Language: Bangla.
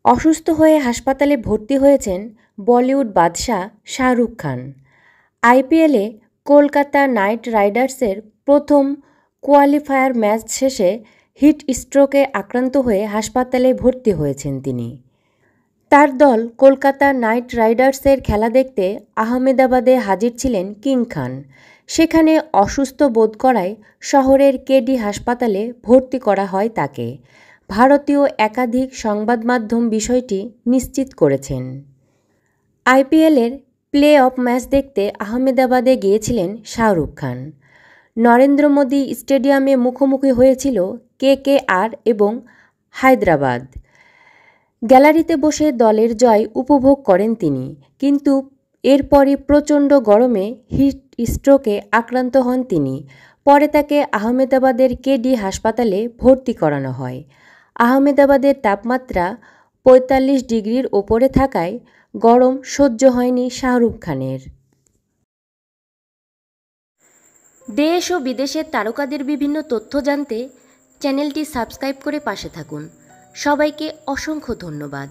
অসুস্থ হয়ে হাসপাতালে ভর্তি হয়েছেন বলিউড বাদশা শাহরুখ খান। আইপিএলে কলকাতা নাইট রাইডার্সের প্রথম কোয়ালিফায়ার ম্যাচ শেষে হিট স্ট্রোকে আক্রান্ত হয়ে হাসপাতালে ভর্তি হয়েছেন তিনি। তার দল কলকাতা নাইট রাইডার্সের খেলা দেখতে আহমেদাবাদে হাজির ছিলেন কিং খান। সেখানে অসুস্থ বোধ করায় শহরের কেডি হাসপাতালে ভর্তি করা হয় তাকে। ভারতীয় একাধিক সংবাদ মাধ্যম বিষয়টি নিশ্চিত করেছেন। আইপিএলের প্লে অফ ম্যাচ দেখতে আহমেদাবাদে গিয়েছিলেন শাহরুখ খান। নরেন্দ্র মোদী স্টেডিয়ামে মুখোমুখি হয়েছিল কেকেআর এবং হায়দ্রাবাদ। গ্যালারিতে বসে দলের জয় উপভোগ করেন তিনি, কিন্তু এরপরই প্রচণ্ড গরমে হিট স্ট্রোকে আক্রান্ত হন তিনি। পরে তাকে আহমেদাবাদের কেডি হাসপাতালে ভর্তি করানো হয়। আহমেদাবাদের তাপমাত্রা ৪৫ ডিগ্রির ওপরে থাকায় গরম সহ্য হয়নি শাহরুখ খানের। দেশ ও বিদেশের তারকাদের বিভিন্ন তথ্য জানতে চ্যানেলটি সাবস্ক্রাইব করে পাশে থাকুন। সবাইকে অসংখ্য ধন্যবাদ।